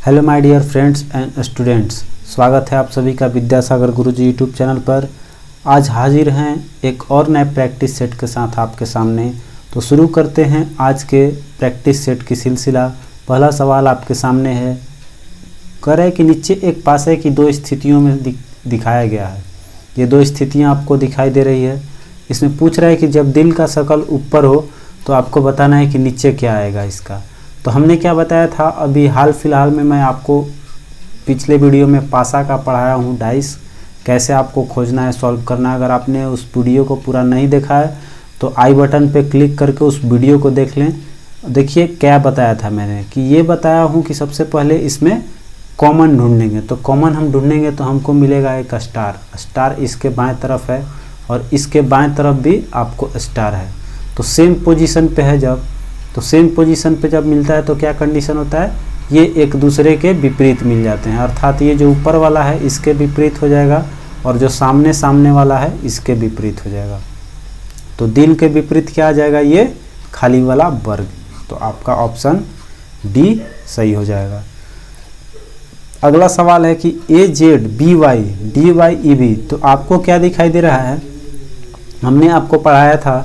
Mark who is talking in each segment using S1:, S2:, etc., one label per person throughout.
S1: Hello my dear friends and students, स्वागत है आप सभी का विद्यासागर गुरुजी यूट्यूब चैनल पर। आज हाजिर हैं एक और नए प्रैक्टिस सेट के साथ आपके सामने। तो शुरू करते हैं आज के प्रैक्टिस सेट की सिलसिला। पहला सवाल आपके सामने है, कह रहा है कि नीचे एक पासे की दो स्थितियों में दिखाया गया है। ये दो स्थितियां आपको दिखाई दे रही है। इसमें पूछ रहा है कि जब दिल का सर्कल ऊपर हो तो आपको बताना है कि नीचे क्या आएगा इसका। तो हमने क्या बताया था, अभी हाल फिलहाल में मैं आपको पिछले वीडियो में पासा का पढ़ाया हूँ, डाइस कैसे आपको खोजना है, सॉल्व करना है। अगर आपने उस वीडियो को पूरा नहीं देखा है तो आई बटन पे क्लिक करके उस वीडियो को देख लें। देखिए क्या बताया था मैंने, कि ये बताया हूँ कि सबसे पहले इसमें कॉमन ढूंढेंगे। तो कॉमन हम ढूंढेंगे तो हमको मिलेगा एक स्टार। स्टार इसके बाएं तरफ है और इसके बाएं तरफ भी आपको स्टार है। तो सेम पोजीशन पे है सेम पोजीशन पे जब मिलता है तो क्या कंडीशन होता है, ये एक दूसरे के विपरीत मिल जाते हैं। अर्थात ये जो ऊपर वाला है इसके विपरीत हो जाएगा और जो सामने वाला है इसके विपरीत हो जाएगा। तो दिल के विपरीत क्या आ जाएगा, ये खाली वाला वर्ग। तो आपका ऑप्शन डी सही हो जाएगा। अगला सवाल है कि A Z B Y D Y E B. तो आपको क्या दिखाई दे रहा है, हमने आपको पढ़ाया था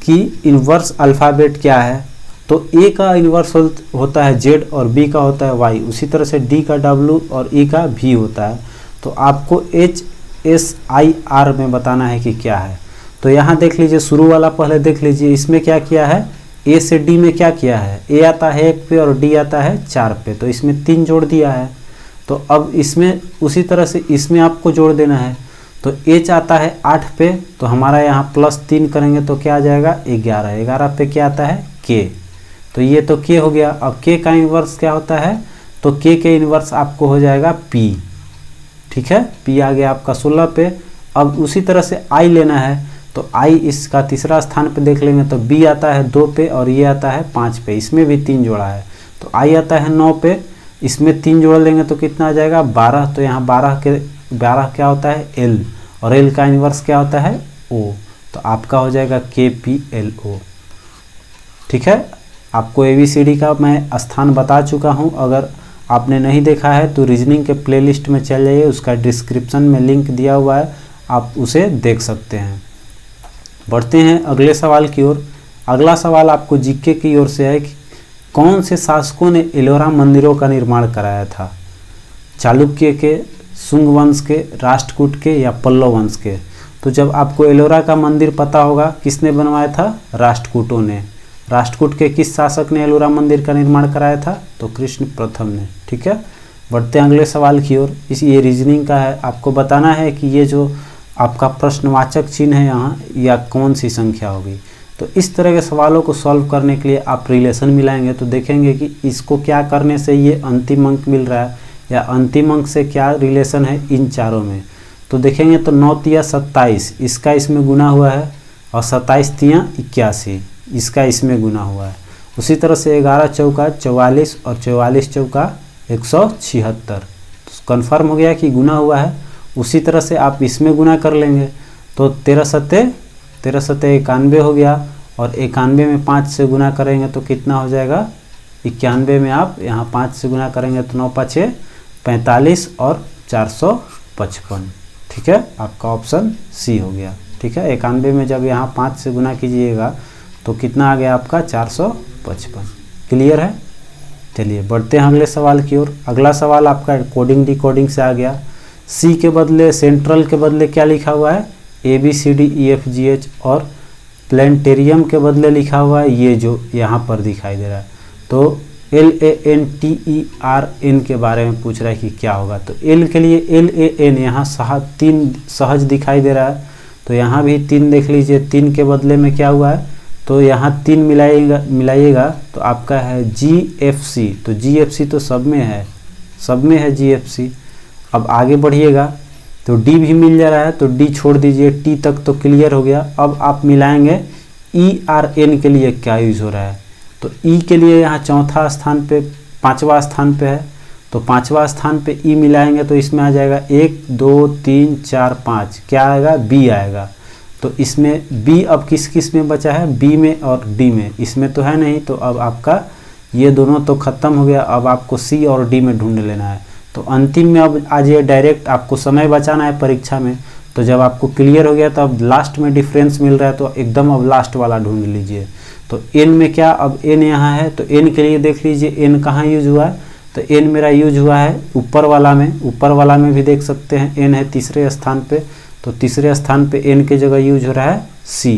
S1: कि इन्वर्स अल्फ़ाबेट क्या है। तो ए का इन्वर्स होता है जेड और बी का होता है वाई। उसी तरह से डी का डब्ल्यू और ई का भी होता है। तो आपको एच एस आई आर में बताना है कि क्या है। तो यहाँ देख लीजिए, शुरू वाला पहले देख लीजिए, इसमें क्या किया है, ए से डी में क्या किया है, ए आता है 1 पे और डी आता है 4 पे। तो इसमें 3 जोड़ दिया है। तो अब इसमें उसी तरह से इसमें आपको जोड़ देना है। तो एच आता है 8 पे, तो हमारा यहाँ +3 करेंगे तो क्या आ जाएगा 11। 11 पे क्या आता है के। तो ये तो के हो गया। अब के का इन्वर्स क्या होता है, तो के इन्वर्स आपको हो जाएगा पी। ठीक है, पी आ गया आपका 16 पे। अब उसी तरह से आई लेना है। तो आई इसका तीसरा स्थान पे देख लेंगे तो बी आता है 2 पे और ये आता है 5 पे। इसमें भी 3 जोड़ा है। तो आई आता है 9 पे, इसमें 3 जोड़ लेंगे तो कितना आ जाएगा 12। तो यहाँ 12 क्या होता है एल, और एल का इन्वर्स क्या होता है ओ। तो आपका हो जाएगा के पी एल ओ। ठीक है, आपको ABCD का मैं स्थान बता चुका हूं। अगर आपने नहीं देखा है तो रीजनिंग के प्लेलिस्ट में चल जाइए, उसका डिस्क्रिप्शन में लिंक दिया हुआ है, आप उसे देख सकते हैं। बढ़ते हैं अगले सवाल की ओर। अगला सवाल आपको जीके की ओर से है कि कौन से शासकों ने एलोरा मंदिरों का निर्माण कराया था, चालुक्य के, शुंग वंश के, राष्ट्रकूट के या पल्लव वंश के। तो जब आपको एलोरा का मंदिर पता होगा, किसने बनवाया था, राष्ट्रकूटों ने। राष्ट्रकूट के किस शासक ने एलोरा मंदिर का निर्माण कराया था, तो कृष्ण प्रथम ने। ठीक है, बढ़ते हैं अगले सवाल की ओर। ये रीजनिंग का है, आपको बताना है कि ये जो आपका प्रश्नवाचक चिन्ह है यहाँ, या कौन सी संख्या होगी। तो इस तरह के सवालों को सॉल्व करने के लिए आप रिलेशन मिलाएंगे तो देखेंगे कि इसको क्या करने से ये अंतिम अंक मिल रहा है, या अंतिम अंक से क्या रिलेशन है इन चारों में। तो देखेंगे तो 9 तिया 27, इसका इसमें गुना हुआ है, और 27 तिया 81, इसका इसमें गुना हुआ है। उसी तरह से 11 चौका 44 और 44 चौका 176। तो कन्फर्म हो गया कि गुना हुआ है। उसी तरह से आप इसमें गुना कर लेंगे तो 13 सत्ते 91 हो गया, और 91 में 5 से गुना करेंगे तो कितना हो जाएगा 91 में आप यहाँ 5 से गुना करेंगे तो 9 5 45 और 455। ठीक है, आपका ऑप्शन सी हो गया। ठीक है, 91 में जब यहाँ 5 से गुना कीजिएगा तो कितना आ गया आपका 455। क्लियर है। चलिए बढ़ते हैं अगले सवाल की ओर। अगला सवाल आपका कोडिंग डिकोडिंग से आ गया। सी के बदले, सेंट्रल के बदले क्या लिखा हुआ है, ABCDEFGH, और प्लेनेटेरियम के बदले लिखा हुआ है ये जो यहाँ पर दिखाई दे रहा है। तो LANTERN के बारे में पूछ रहा है कि क्या होगा। तो एल के लिए LAN यहाँ 3 सहज दिखाई दे रहा है। तो यहाँ भी 3 देख लीजिए, 3 के बदले में क्या हुआ है, तो यहाँ 3 मिलाइएगा तो आपका है GFC। तो GFC तो सब में है GFC। अब आगे बढ़िएगा तो D भी मिल जा रहा है, तो D छोड़ दीजिए, T तक तो क्लियर हो गया। अब आप मिलाएंगे ERN के लिए क्या यूज हो रहा है। तो E के लिए यहाँ 4वां स्थान पे, 5वां स्थान पे है। तो 5वां स्थान पे E मिलाएंगे तो इसमें आ जाएगा 1 2 3 4 5, क्या आएगा B आएगा। तो इसमें B अब किस किस में बचा है, B में और D में। इसमें तो है नहीं, तो अब आपका ये दोनों तो ख़त्म हो गया, अब आपको सी और डी में ढूंढ लेना है। तो अंतिम में अब आज ये डायरेक्ट आपको समय बचाना है परीक्षा में, तो जब आपको क्लियर हो गया तो अब लास्ट में डिफरेंस मिल रहा है तो एकदम अब लास्ट वाला ढूंढ लीजिए। तो एन में क्या, अब एन यहाँ है तो एन के लिए देख लीजिए एन कहाँ यूज हुआ है, तो एन मेरा यूज हुआ है ऊपर वाला में, ऊपर वाला में भी देख सकते हैं एन है तीसरे स्थान पे, तो तीसरे स्थान पे एन के जगह यूज हो रहा है सी,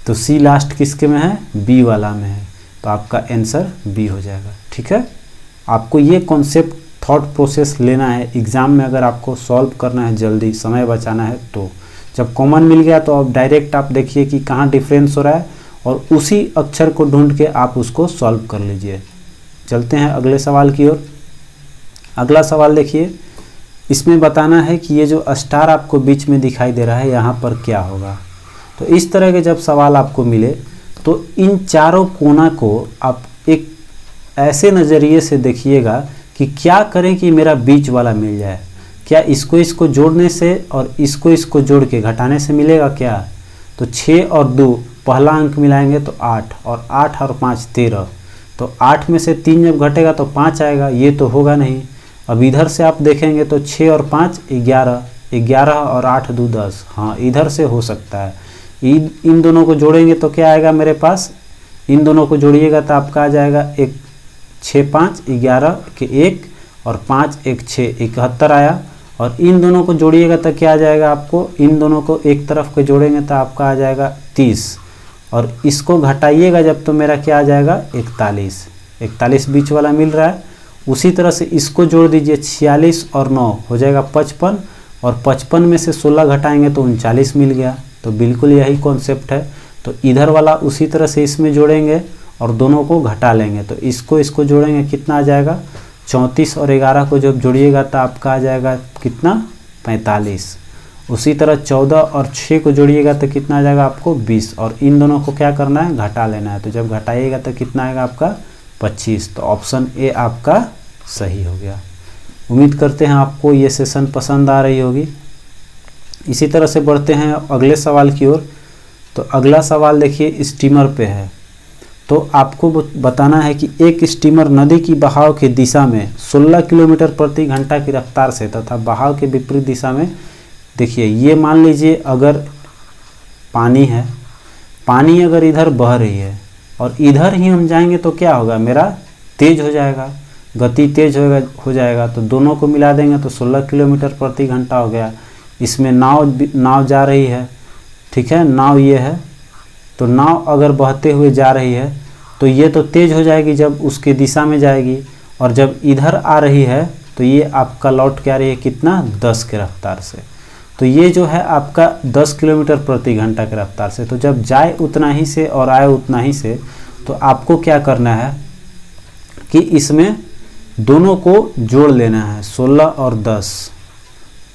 S1: तो सी लास्ट किसके में है, बी वाला में है, तो आपका आंसर बी हो जाएगा। ठीक है, आपको ये कॉन्सेप्ट थॉट प्रोसेस लेना है एग्ज़ाम में, अगर आपको सॉल्व करना है जल्दी समय बचाना है तो। जब कॉमन मिल गया तो अब डायरेक्ट आप देखिए कि कहाँ डिफरेंस हो रहा है और उसी अक्षर को ढूंढ के आप उसको सॉल्व कर लीजिए। चलते हैं अगले सवाल की ओर। अगला सवाल देखिए, इसमें बताना है कि ये जो स्टार आपको बीच में दिखाई दे रहा है यहाँ पर क्या होगा। तो इस तरह के जब सवाल आपको मिले तो इन चारों कोना को आप एक ऐसे नज़रिए से देखिएगा कि क्या करें कि मेरा बीच वाला मिल जाए। क्या इसको जोड़ने से और इसको जोड़ के घटाने से मिलेगा क्या? तो 6 और 2 पहला अंक मिलाएंगे तो 8, और 8 और 5 13, तो 8 में से 3 जब घटेगा तो 5 आएगा, ये तो होगा नहीं। अब इधर से आप देखेंगे तो 6 और 5 11, 11 और 8 2 10, हाँ इधर से हो सकता है। इन दोनों को जोड़ेंगे तो क्या आएगा मेरे पास, इन दोनों को जोड़िएगा तो आपका आ जाएगा 1 6 5 11 के 1 और 5 1 6 71 आया। और इन दोनों को जोड़िएगा तो क्या आ जाएगा आपको, इन दोनों को एक तरफ के जोड़ेंगे तो आपका आ जाएगा 30, और इसको घटाइएगा जब तो मेरा क्या आ जाएगा 41, 41 बीच वाला मिल रहा है। उसी तरह से इसको जोड़ दीजिए 46 और 9 हो जाएगा 55, और 55 में से 16 घटाएंगे तो 39 मिल गया। तो बिल्कुल यही कॉन्सेप्ट है। तो इधर वाला उसी तरह से इसमें जोड़ेंगे और दोनों को घटा लेंगे, तो इसको जोड़ेंगे कितना आ जाएगा 34, और 11 को जब जोड़िएगा तो आपका आ जाएगा कितना 45। उसी तरह 14 और 6 को जोड़िएगा तो कितना आ जाएगा आपको 20, और इन दोनों को क्या करना है घटा लेना है। तो जब घटाइएगा तो कितना आएगा आपका 25। तो ऑप्शन ए आपका सही हो गया। उम्मीद करते हैं आपको ये सेशन पसंद आ रही होगी। इसी तरह से बढ़ते हैं अगले सवाल की ओर। तो अगला सवाल देखिए स्टीमर पे है। तो आपको बताना है कि एक स्टीमर नदी की बहाव की दिशा में 16 किलोमीटर प्रति घंटा की रफ्तार से तथा बहाव के विपरीत दिशा में, देखिए ये मान लीजिए अगर पानी है, पानी अगर इधर बह रही है और इधर ही हम जाएंगे तो क्या होगा, मेरा तेज हो जाएगा, गति तेज हो जाएगा। तो दोनों को मिला देंगे तो 16 किलोमीटर प्रति घंटा हो गया। इसमें नाव जा रही है, ठीक है, नाव ये है, तो नाव अगर बहते हुए जा रही है तो ये तो तेज हो जाएगी जब उसके दिशा में जाएगी, और जब इधर आ रही है तो ये आपका लौट के आ रही है कितना 10 के रफ्तार से। तो ये जो है आपका 10 किलोमीटर प्रति घंटा के रफ्तार से। तो जब जाए उतना ही से और आए उतना ही से, तो आपको क्या करना है कि इसमें दोनों को जोड़ लेना है। 16 और 10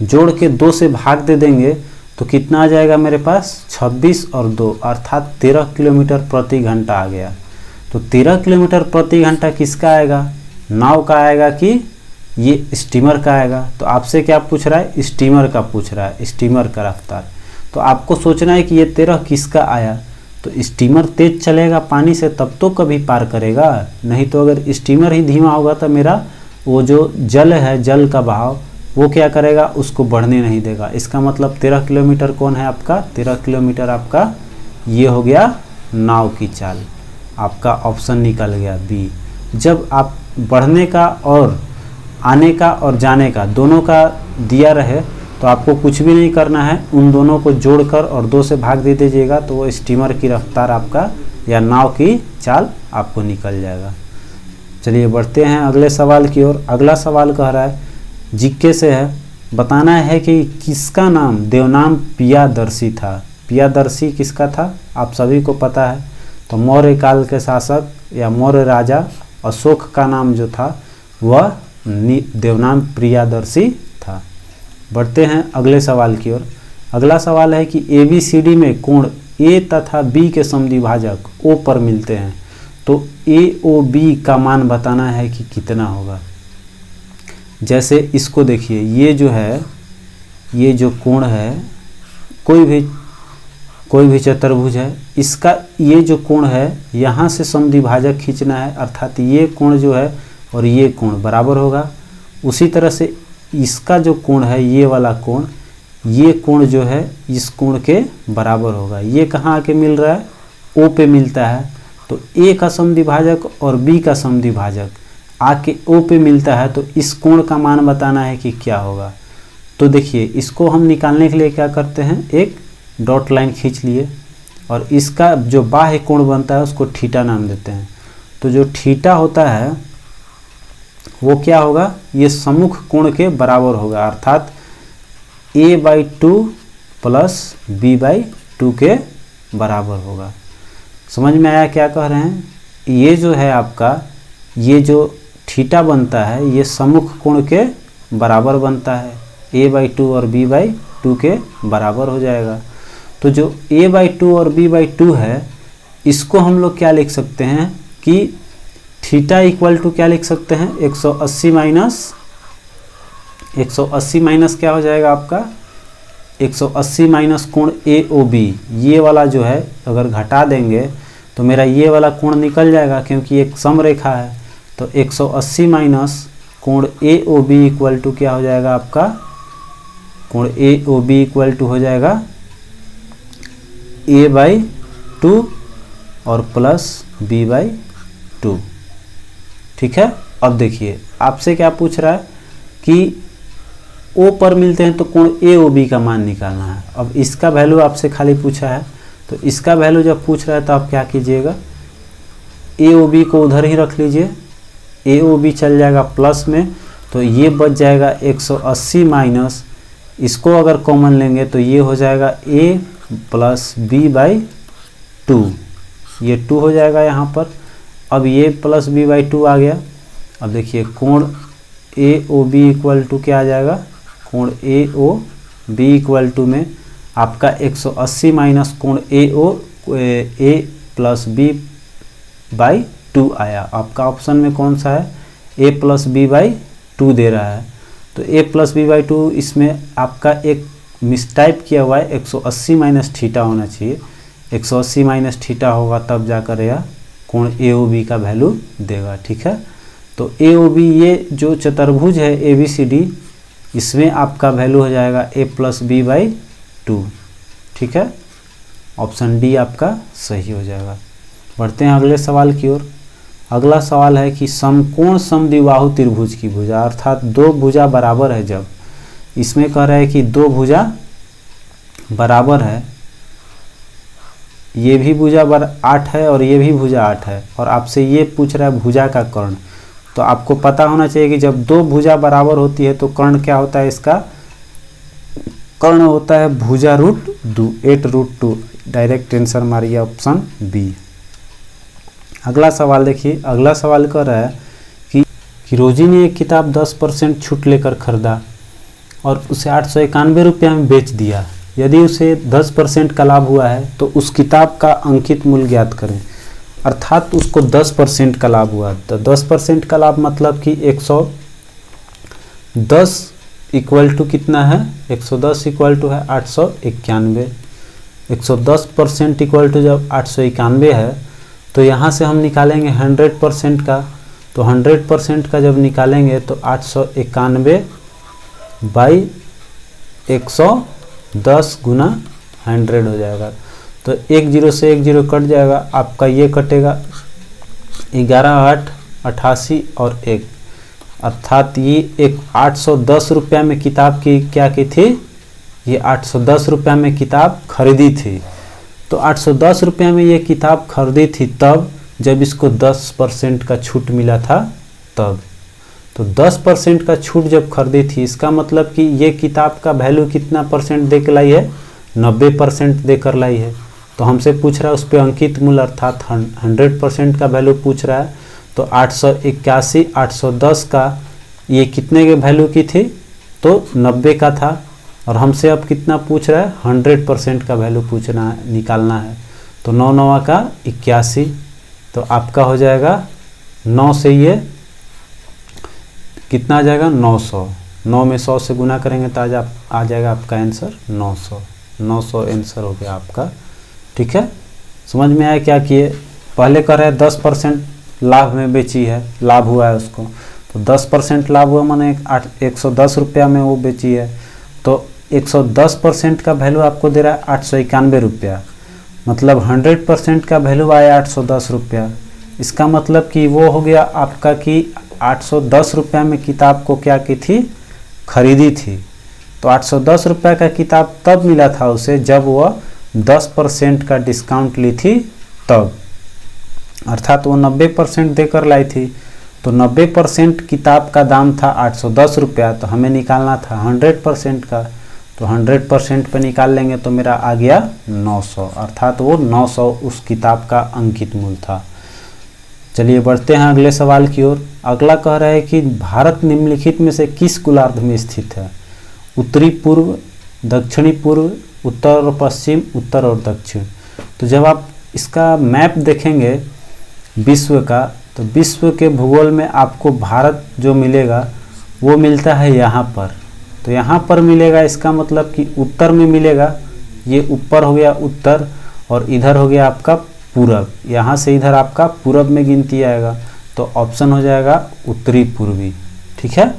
S1: जोड़ के 2 से भाग दे देंगे तो कितना आ जाएगा मेरे पास 26 और 2 अर्थात 13 किलोमीटर प्रति घंटा आ गया। तो 13 किलोमीटर प्रति घंटा किसका आएगा, नाव का आएगा कि ये स्टीमर का आएगा। तो आपसे क्या पूछ रहा है, स्टीमर का पूछ रहा है, स्टीमर का रफ्तार। तो आपको सोचना है कि ये 13 किसका आया। तो स्टीमर तेज चलेगा पानी से तब तो कभी पार करेगा, नहीं तो अगर स्टीमर ही धीमा होगा तो मेरा वो जो जल है, जल का बहाव वो क्या करेगा, उसको बढ़ने नहीं देगा। इसका मतलब 13 किलोमीटर कौन है आपका, 13 किलोमीटर आपका ये हो गया नाव की चाल। आपका ऑप्शन निकल गया बी। जब आप बढ़ने का और आने का और जाने का दोनों का दिया रहे तो आपको कुछ भी नहीं करना है, उन दोनों को जोड़कर और 2 से भाग दे दीजिएगा तो वो स्टीमर की रफ्तार आपका या नाव की चाल आपको निकल जाएगा। चलिए बढ़ते हैं अगले सवाल की ओर। अगला सवाल कह रहा है जीके से है, बताना है कि किसका नाम देवनाम प्रियदर्शी था। प्रियदर्शी किसका था आप सभी को पता है। तो मौर्य काल के शासक या मौर्य राजा अशोक का नाम जो था वह देवनाम प्रियदर्शी था। बढ़ते हैं अगले सवाल की ओर। अगला सवाल है कि ABCD में कोण A तथा B के समद्विभाजक O पर मिलते हैं, तो AOB का मान बताना है कि कितना होगा। जैसे इसको देखिए, ये जो है, ये जो कोण है, कोई भी कोई भी चतुर्भुज है, इसका ये जो कोण है यहाँ से समद्विभाजक खींचना है, अर्थात ये कोण जो है और ये कोण बराबर होगा। उसी तरह से इसका जो कोण है, ये वाला कोण, ये कोण जो है इस कोण के बराबर होगा। ये कहाँ आके मिल रहा है, ओ पे मिलता है, तो ए का समद्विभाजक और बी का समद्विभाजक आके ओ पे मिलता है, तो इस कोण का मान बताना है कि क्या होगा। तो देखिए इसको हम निकालने के लिए क्या करते हैं, एक डॉट लाइन खींच लिए और इसका जो बाह्य कोण बनता है उसको थीटा नाम देते हैं। तो जो थीटा होता है वो क्या होगा, ये सम्मुख कोण के बराबर होगा, अर्थात a/2 प्लस b/2 के बराबर होगा। समझ में आया क्या कह रहे हैं? ये जो है आपका, ये जो थीटा बनता है ये सम्मुख कोण के बराबर बनता है, a/2 और b/2 के बराबर हो जाएगा। तो जो a/2 और b/2 है इसको हम लोग क्या लिख सकते हैं कि थीटा इक्वल टू क्या लिख सकते हैं, 180 माइनस क्या हो जाएगा आपका, 180 माइनस कोण AOB, ये वाला जो है अगर घटा देंगे तो मेरा ये वाला कोण निकल जाएगा क्योंकि एक सम रेखा है। तो 180 माइनस कोण AOB इक्वल टू क्या हो जाएगा आपका, कोण AOB इक्वल टू हो जाएगा a/2 और प्लस b/2। ठीक है। अब देखिए आपसे क्या पूछ रहा है कि O पर मिलते हैं तो कोण AOB का मान निकालना है। अब इसका वैल्यू आपसे खाली पूछा है, तो इसका वैल्यू जब पूछ रहा है तो आप क्या कीजिएगा, AOB को उधर ही रख लीजिए, AOB चल जाएगा प्लस में, तो ये बच जाएगा 180 माइनस, इसको अगर कॉमन लेंगे तो ये हो जाएगा A प्लस b/2, ये 2 हो जाएगा यहाँ पर। अब ये प्लस b/2 आ गया। अब देखिए कोण AOB इक्वल टू क्या आ जाएगा, कोण AOB इक्वल टू में आपका 180 माइनस कोण A प्लस b/2 आया। आपका ऑप्शन में कौन सा है, A प्लस b/2 दे रहा है, तो A प्लस b/2 इसमें आपका एक मिसटाइप किया हुआ है, 180 माइनस थीटा होना चाहिए, 180 माइनस थीटा होगा तब जाकर यह कोण AOB का वैल्यू देगा। ठीक है। तो AOB ये जो चतुर्भुज है ABCD, इसमें आपका वैल्यू हो जाएगा A प्लस b/2। ठीक है, ऑप्शन डी आपका सही हो जाएगा। बढ़ते हैं अगले सवाल की ओर। अगला सवाल है कि समकोण समद्विबाहु त्रिभुज की भुजा, अर्थात दो भुजा बराबर है। जब इसमें कह रहा है कि दो भुजा बराबर है, ये भी भुजा 8 है और ये भी भुजा 8 है, और आपसे ये पूछ रहा है भुजा का कर्ण। तो आपको पता होना चाहिए कि जब दो भुजा बराबर होती है तो कर्ण क्या होता है, इसका कर्ण होता है भुजा √2, 8√2। डायरेक्ट आंसर मारिए ऑप्शन बी। अगला सवाल देखिए। अगला सवाल कर रहा है कि रोजी ने एक किताब 10% छूट लेकर खरीदा और उसे 891 रुपये में बेच दिया। यदि उसे 10% का लाभ हुआ है तो उस किताब का अंकित मूल्य ज्ञात करें। अर्थात उसको 10% का लाभ हुआ, तो 10% का लाभ मतलब कि 110 इक्वल टू कितना है, 110 इक्वल टू है 891। 110% इक्वल टू जब 891 है तो यहाँ से हम निकालेंगे 100% का। तो 100% का जब निकालेंगे तो 891 बाई 110 गुना 100 हो जाएगा। तो 1 0 से 1 0 कट जाएगा, आपका ये कटेगा 11 8 88 और 1, अर्थात ये एक 810 रुपया में किताब की क्या की थी, ये 810 रुपया में किताब खरीदी थी। तो 810 रुपया में ये किताब खरीदी थी तब जब इसको 10% का छूट मिला था तब। तो 10% का छूट जब खरीदी थी, इसका मतलब कि ये किताब का वैल्यू कितना परसेंट देकर लाई है, 90% देकर लाई है। तो हमसे पूछ रहा है उस पर अंकित मूल्य, अर्थात 100% का वैल्यू पूछ रहा है। तो 881 810 का ये कितने के वैल्यू की थी, तो 90 का था, और हमसे अब कितना पूछ रहा है, 100% का वैल्यू पूछना है, निकालना है। तो 9 9 का 81, तो आपका हो जाएगा 9 से ये कितना आ जाएगा, 900। 9 में 100 से गुना करेंगे तो आ जाएगा आपका आंसर 900। 900 आंसर हो गया आपका ठीक है, समझ में आया क्या किए। पहले कर रहे हैं 10% लाभ में बेची है, लाभ हुआ है उसको, तो 10% लाभ हुआ माने 110 रुपया में वो बेची है, तो 110% का वैल्यू आपको दे रहा है 891 रुपया, मतलब 100% का वैल्यू आया 810 रुपया। इसका मतलब कि वो हो गया आपका कि 810 रुपया में किताब को क्या की थी, खरीदी थी। तो 810 रुपया का किताब तब मिला था उसे जब वह 10% का डिस्काउंट ली थी तब, अर्थात वो 90% देकर लाई थी। तो 90% किताब का दाम था 810 रुपया, तो हमें निकालना था 100% का, तो 100% पे निकाल लेंगे तो मेरा आ गया 900, अर्थात वो 900 उस किताब का अंकित मूल्य था। चलिए बढ़ते हैं अगले सवाल की ओर। अगला कह रहा है कि भारत निम्नलिखित में से किस गोलार्ध में स्थित है, उत्तरी पूर्व, दक्षिणी पूर्व, उत्तर और पश्चिम, उत्तर और दक्षिण। तो जब आप इसका मैप देखेंगे विश्व का, तो विश्व के भूगोल में आपको भारत जो मिलेगा वो मिलता है यहाँ पर, तो यहाँ पर मिलेगा, इसका मतलब कि उत्तर में मिलेगा, ये ऊपर हो गया उत्तर और इधर हो गया आपका पूरब, यहाँ से इधर आपका पूरब में गिनती आएगा, तो ऑप्शन हो जाएगा उत्तरी पूर्वी। ठीक है,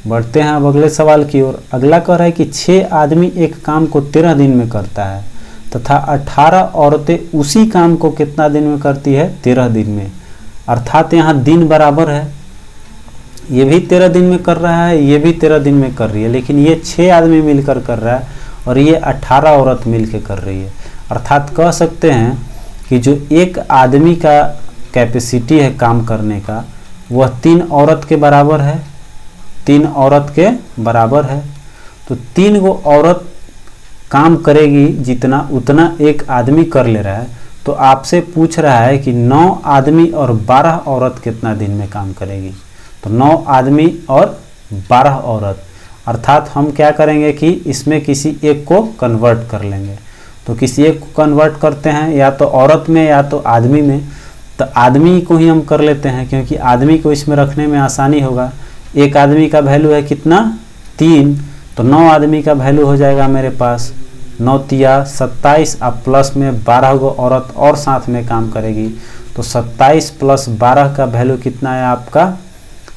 S1: बढ़ते हैं अब अगले सवाल की ओर। अगला कह रहा है कि 6 आदमी एक काम को 13 दिन में करता है तथा 18 औरतें उसी काम को कितना दिन में करती है, 13 दिन में, अर्थात यहाँ दिन बराबर है, ये भी 13 दिन में कर रहा है, ये भी 13 दिन में कर रही है, लेकिन ये 6 आदमी मिलकर कर रहा है और ये 18 औरत मिलकर कर रही है। अर्थात कह सकते हैं कि जो एक आदमी का कैपेसिटी है काम करने का, वह 3 औरत के बराबर है, 3 औरत के बराबर है। तो 3 गो औरत काम करेगी जितना, उतना एक आदमी कर ले रहा है। तो आपसे पूछ रहा है कि 9 आदमी और 12 औरत कितना दिन में काम करेगी, तो 9 आदमी और 12 औरत, अर्थात हम क्या करेंगे कि इसमें किसी एक को कन्वर्ट कर लेंगे। तो किसी एक को कन्वर्ट करते हैं, या तो औरत में या तो आदमी में, तो आदमी को ही हम कर लेते हैं क्योंकि आदमी को इसमें रखने में आसानी होगा। एक आदमी का वैल्यू है कितना, 3, तो 9 आदमी का वैल्यू हो जाएगा मेरे पास 9 तिया 27, अब प्लस में 12 गो औरत और साथ में काम करेगी, तो 27 प्लस 12 का वैल्यू कितना है आपका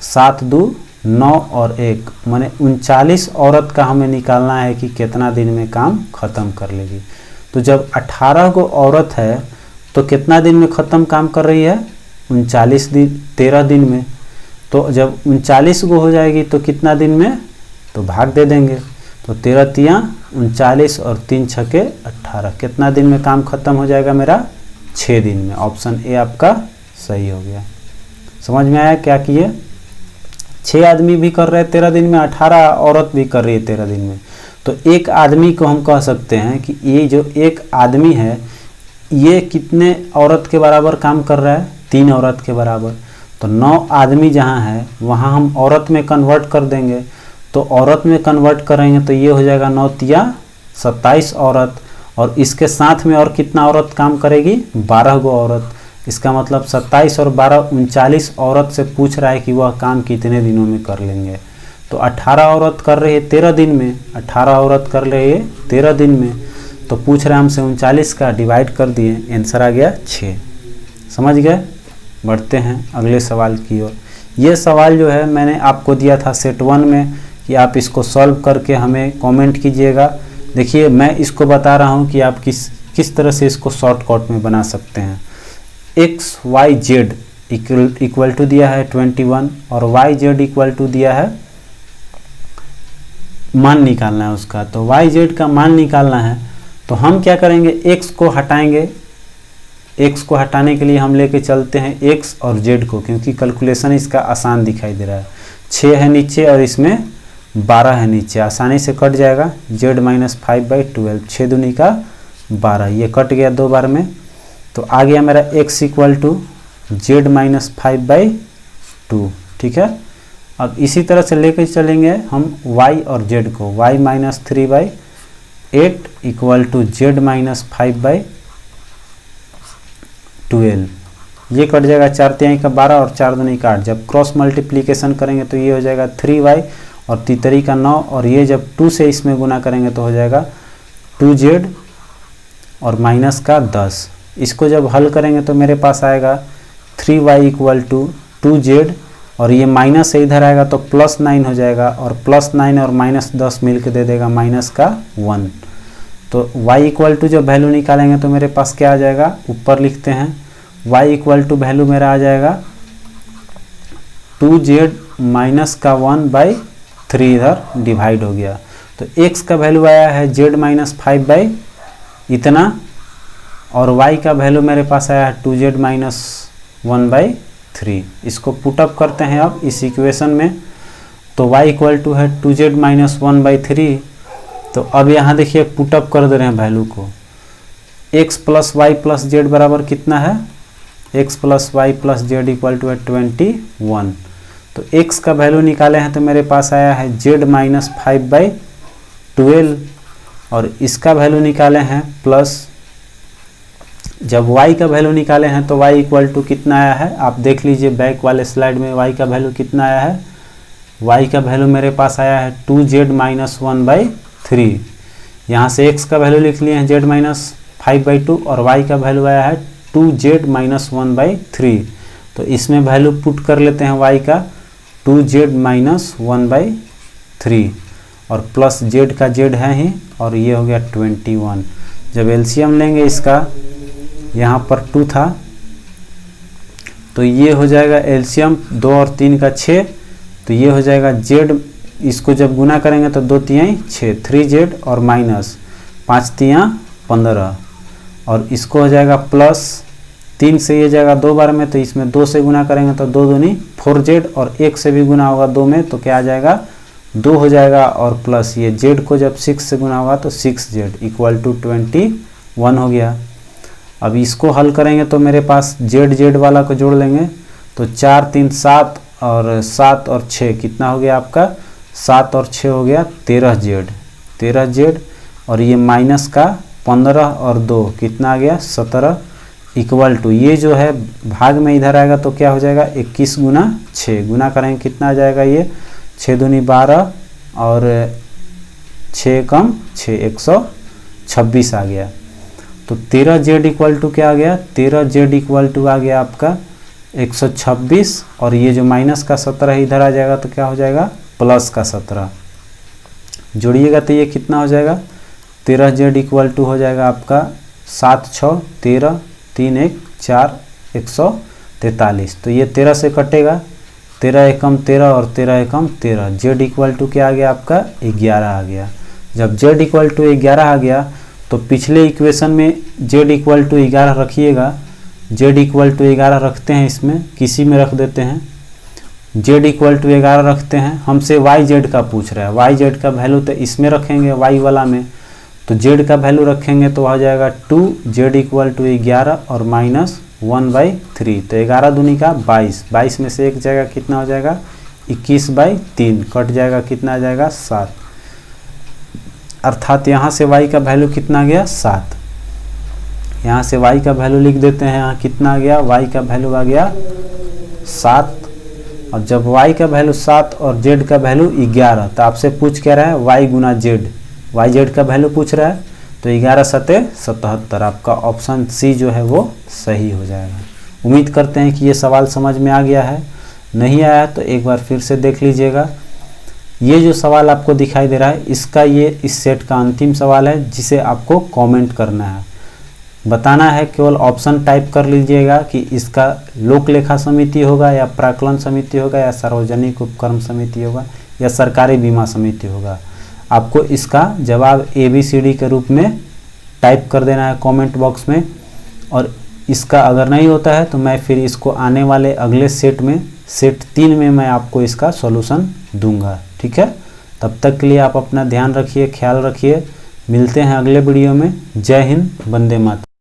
S1: 7 2 9 और 1, माने 39 औरत का हमें निकालना है कि कितना दिन में काम खत्म कर लेगी। तो जब 18 गो औरत है तो कितना दिन में ख़त्म काम कर रही है, 39 दिन, 13 दिन में। तो जब 39 गो हो जाएगी तो कितना दिन में, तो भाग दे देंगे, तो 13 तिया 39 और 3 छके 18, कितना दिन में काम खत्म हो जाएगा मेरा, 6 दिन में। ऑप्शन ए आपका सही हो गया। समझ में आया क्या किए, 6 आदमी भी कर रहे हैं 13 दिन में, 18 औरत भी कर रही है 13 दिन में। तो एक आदमी को हम कह सकते हैं कि ये जो एक आदमी है ये कितने औरत के बराबर काम कर रहा है, 3 औरत के बराबर। तो 9 आदमी जहाँ है वहाँ हम औरत में कन्वर्ट कर देंगे, तो औरत में कन्वर्ट करेंगे तो ये हो जाएगा 9 तिया 27 औरत, और इसके साथ में और कितना औरत काम करेगी, 12 गो औरत। इसका मतलब 27 और 12 39 औरत से पूछ रहा है कि वह काम कितने दिनों में कर लेंगे। तो 18 औरत कर रही है 13 दिन में, 18 औरत कर रही है 13 दिन में, तो पूछ रहे हैं हमसे 39 का डिवाइड कर दिए, आंसर आ गया 6। समझ गए। बढ़ते हैं अगले सवाल की ओर। ये सवाल जो है मैंने आपको दिया था सेट 1 में कि आप इसको सॉल्व करके हमें कमेंट कीजिएगा। देखिए मैं इसको बता रहा हूँ कि आप किस तरह से इसको शॉर्टकट में बना सकते हैं। X y z equal to दिया है 21 और वाई जेड इक्वल टू दिया है, मान निकालना है उसका। तो वाई जेड का मान निकालना है तो हम क्या करेंगे, एक्स को हटाएंगे। एक्स को हटाने के लिए हम लेके चलते हैं एक्स और जेड को, क्योंकि कैलकुलेशन इसका आसान दिखाई दे रहा है। 6 है नीचे और इसमें 12 है नीचे, आसानी से कट जाएगा। जेड माइनस 5/12, 6 दूनी का 12, ये कट गया 2 बार में। तो आ गया मेरा x equal to z minus 5/2। ठीक है, अब इसी तरह से लेकर चलेंगे हम y और z को, y minus 3/8 equal to z minus 5/12, ये कट जाएगा 4 तिहाई का 12 और 4 दूनी का 8। जब क्रॉस मल्टीप्लीकेशन करेंगे तो ये हो जाएगा 3y और तीतरी का 9, और ये जब 2 से इसमें गुना करेंगे तो हो जाएगा 2z और माइनस का 10। इसको जब हल करेंगे तो मेरे पास आएगा 3y इक्वल टू 2z, और ये माइनस से इधर आएगा तो +9 हो जाएगा, और +9 और -10 मिलकर दे देगा माइनस का 1। तो y इक्वल टू जब वैल्यू निकालेंगे तो मेरे पास क्या आ जाएगा, ऊपर लिखते हैं y इक्वल टू वैल्यू मेरा आ जाएगा 2z माइनस का 1/3, इधर डिवाइड हो गया। तो x का वैल्यू आया है z माइनस 5 इतना, और y का वैल्यू मेरे पास आया है 2z माइनस 1/3। इसको पुटअप करते हैं अब इस इक्वेशन में, तो y इक्वल टू है 2z माइनस 1/3। तो अब यहाँ देखिए पुटअप कर दे रहे हैं वैल्यू को, x plus y plus z बराबर कितना है, x plus y plus z equal to है 21। तो x का वैल्यू निकाले हैं तो मेरे पास आया है z माइनस 5/12, और इसका वैल्यू निकाले हैं प्लस, जब y का वैल्यू निकाले हैं तो y इक्वल टू कितना आया है, आप देख लीजिए बैक वाले स्लाइड में y का वैल्यू कितना आया है, y का वैल्यू मेरे पास आया है 2z माइनस 1/3। यहाँ से x का वैल्यू लिख लिए हैं z माइनस 5/2, और y का वैल्यू आया है 2z माइनस 1/3। तो इसमें वैल्यू पुट कर लेते हैं y का 2z माइनस 1/3, और प्लस z का z है ही, और ये हो गया 21। जब एलसीएम लेंगे इसका, यहाँ पर 2 था तो ये हो जाएगा एलसीएम 2 और 3 का 6, तो ये हो जाएगा z, इसको जब गुना करेंगे तो 2 तिहाई 6, 3z और माइनस 5 तिहाई 15, और इसको हो जाएगा प्लस 3 से ये जाएगा 2 बार में, तो इसमें 2 से गुना करेंगे तो 2 दूनी 4z, और 1 से भी गुना होगा 2 में तो क्या आ जाएगा 2 हो जाएगा, और प्लस ये z को जब 6 से गुना होगा तो 6z इक्वल टू 21 हो गया। अब इसको हल करेंगे तो मेरे पास z वाला को जोड़ लेंगे तो 4 3 7, और 7 और 6 कितना हो गया आपका, 7 और 6 हो गया 13z, और ये माइनस का 15 और 2 कितना आ गया 17, इक्वल टू ये जो है भाग में इधर आएगा तो क्या हो जाएगा 21 गुना 6, गुना करेंगे कितना आ जाएगा, ये 6 दूनी 12 और 6 कम 6 126 आ गया। तो 13z इक्वल टू क्या आ गया, 13z इक्वल टू आ गया आपका 126, और ये जो माइनस का 17 इधर आ जाएगा तो क्या हो जाएगा प्लस का 17, जोड़िएगा तो ये कितना हो जाएगा, 13z इक्वल टू हो जाएगा आपका 7 6 13 3 1 4 143। तो ये 13 से कटेगा, 13 एकम 13 और 13 एकम 13, z इक्वल टू क्या आ गया आपका 11 आ गया। जब z इक्वल टू 11 आ गया तो पिछले इक्वेशन में z इक्वल टू 11 रखिएगा, z इक्वल टू 11 रखते हैं, इसमें किसी में रख देते हैं, z इक्वल टू 11 रखते हैं, हमसे yz का पूछ रहा है, yz का वैल्यू तो इसमें रखेंगे y वाला में, तो z का वैल्यू रखेंगे तो आ जाएगा 2z इक्वल टू 11 और माइनस 1/3, तो 11 दूनी का 22, 22 में से एक जाएगा कितना हो जाएगा 21/3, कट जाएगा कितना आ जाएगा 7, अर्थात यहाँ से y का वैल्यू कितना आ गया 7। यहाँ से y का वैल्यू लिख देते हैं, यहाँ कितना आ गया, y का वैल्यू आ गया 7, और जब y का वैल्यू 7 और z का वैल्यू 11, तो आपसे पूछ क्या रहा है y गुना z, yz का वैल्यू पूछ रहा है, तो 11 सते 77, आपका ऑप्शन सी जो है वो सही हो जाएगा। उम्मीद करते हैं कि ये सवाल समझ में आ गया है, नहीं आया तो एक बार फिर से देख लीजिएगा। ये जो सवाल आपको दिखाई दे रहा है इसका ये इस सेट का अंतिम सवाल है, जिसे आपको कमेंट करना है, बताना है, केवल ऑप्शन टाइप कर लीजिएगा कि इसका लोक लेखा समिति होगा या प्राक्कलन समिति होगा या सार्वजनिक उपक्रम समिति होगा या सरकारी बीमा समिति होगा। आपको इसका जवाब ABCD के रूप में टाइप कर देना है कमेंट बॉक्स में, और इसका अगर नहीं होता है तो मैं फिर इसको आने वाले अगले सेट में, सेट 3 में मैं आपको इसका सॉल्यूशन दूंगा। ठीक है, तब तक के लिए आप अपना ध्यान रखिए, ख्याल रखिए, मिलते हैं अगले वीडियो में। जय हिंद, वंदे मातरम।